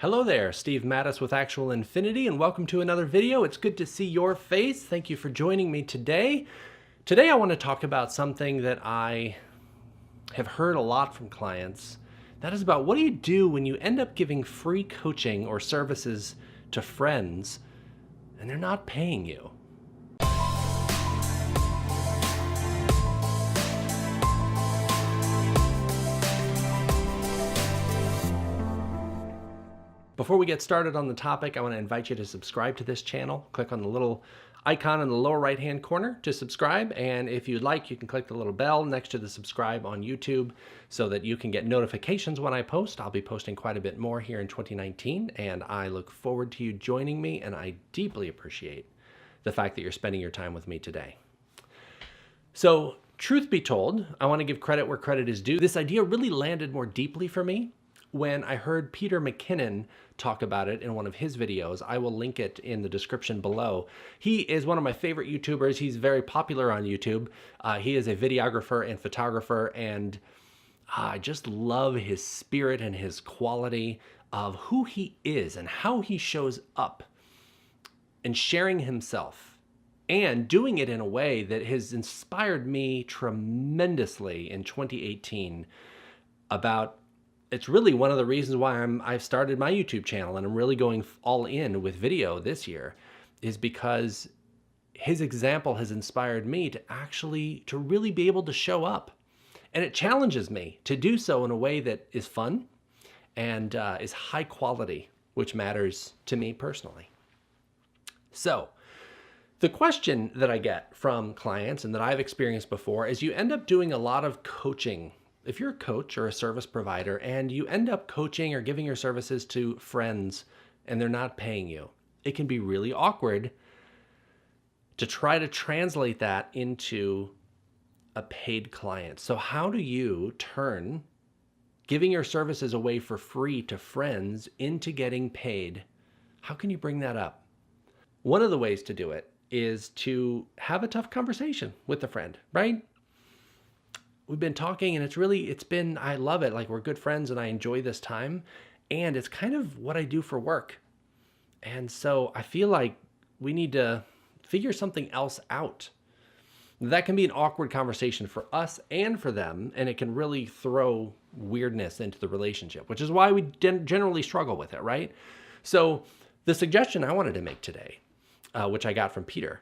Hello there, Steve Mattis with Actual Infinity, and welcome to another video. It's good to see your face. Thank you for joining me today. Today I want to talk about something that I have heard a lot from clients. That is about what do you do when you end up giving free coaching or services to friends and they're not paying you? Before we get started on the topic, I want to invite you to subscribe to this channel. Click on the little icon in the lower right-hand corner to subscribe. And if you'd like, you can click the little bell next to the subscribe on YouTube so that you can get notifications when I post. I'll be posting quite a bit more here in 2019, and I look forward to you joining me, and I deeply appreciate the fact that you're spending your time with me today. So, truth be told, I want to give credit where credit is due. This idea really landed more deeply for me when I heard Peter McKinnon talk about it in one of his videos. I will link it in the description below. He is one of my favorite YouTubers. He's very popular on YouTube. He is a videographer and photographer, and I just love his spirit and his quality of who he is and how he shows up and sharing himself and doing it in a way that has inspired me tremendously in 2018 about. It's really one of the reasons why I've started my YouTube channel and I'm really going all in with video this year, is because his example has inspired me to really be able to show up. And it challenges me to do so in a way that is fun and is high quality, which matters to me personally. So the question that I get from clients and that I've experienced before is you end up doing a lot of coaching. If you're a coach or a service provider and you end up coaching or giving your services to friends and they're not paying you, it can be really awkward to try to translate that into a paid client. So how do you turn giving your services away for free to friends into getting paid? How can you bring that up? One of the ways to do it is to have a tough conversation with a friend, right? We've been talking and I love it. Like, we're good friends and I enjoy this time, and it's kind of what I do for work. And so I feel like we need to figure something else out. That can be an awkward conversation for us and for them, and it can really throw weirdness into the relationship, which is why we generally struggle with it, right? So the suggestion I wanted to make today, which I got from Peter,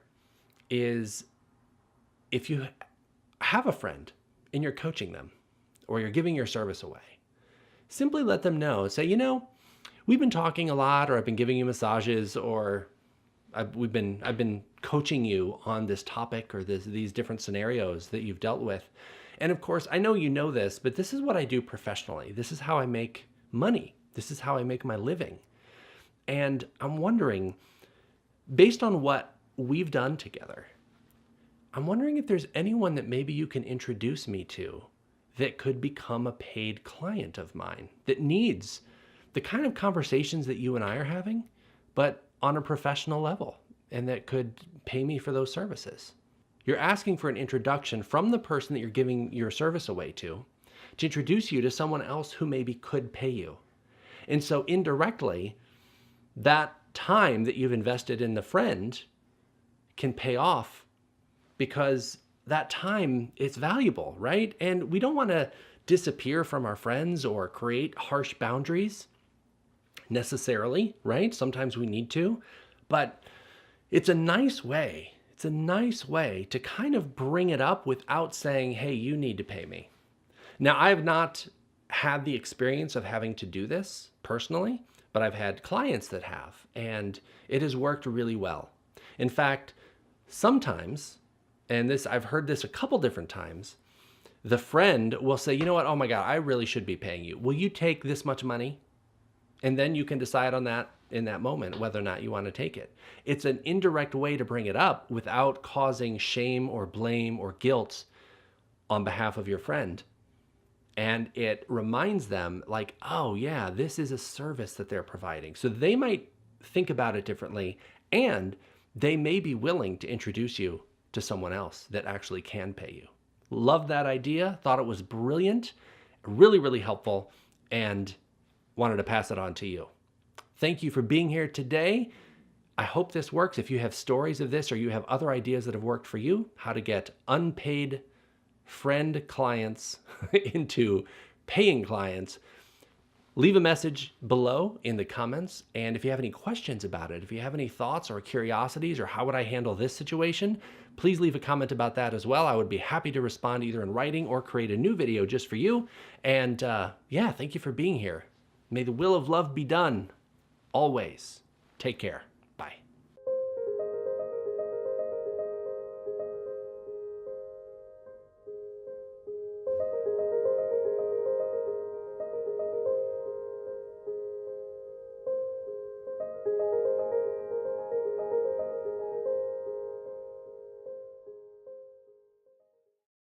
is if you have a friend and you're coaching them or you're giving your service away, simply let them know. Say, we've been talking a lot, or I've been giving you massages, or I've been coaching you on this topic or these different scenarios that you've dealt with. And of course, I know you know this, but this is what I do professionally. This is how I make money. This is how I make my living. And I'm wondering, based on what we've done together, I'm wondering if there's anyone that maybe you can introduce me to that could become a paid client of mine, that needs the kind of conversations that you and I are having, but on a professional level, and that could pay me for those services. You're asking for an introduction from the person that you're giving your service away to introduce you to someone else who maybe could pay you. And so indirectly, that time that you've invested in the friend can pay off, because that time is valuable, right? And we don't want to disappear from our friends or create harsh boundaries necessarily, right? Sometimes we need to, but it's a nice way. It's a nice way to kind of bring it up without saying, hey, you need to pay me. Now, I have not had the experience of having to do this personally, but I've had clients that have, and it has worked really well. In fact, sometimes, and I've heard this a couple different times, the friend will say, you know what, oh my God, I really should be paying you. Will you take this much money? And then you can decide on that in that moment, whether or not you want to take it. It's an indirect way to bring it up without causing shame or blame or guilt on behalf of your friend. And it reminds them, like, oh yeah, this is a service that they're providing. So they might think about it differently, and they may be willing to introduce you to someone else that actually can pay you. Love that idea, thought it was brilliant, really, really helpful, and wanted to pass it on to you. Thank you for being here today. I hope this works. If you have stories of this or you have other ideas that have worked for you, how to get unpaid friend clients into paying clients, leave a message below in the comments. And if you have any questions about it, if you have any thoughts or curiosities or how would I handle this situation, please leave a comment about that as well. I would be happy to respond either in writing or create a new video just for you. And yeah, thank you for being here. May the will of love be done always. Take care.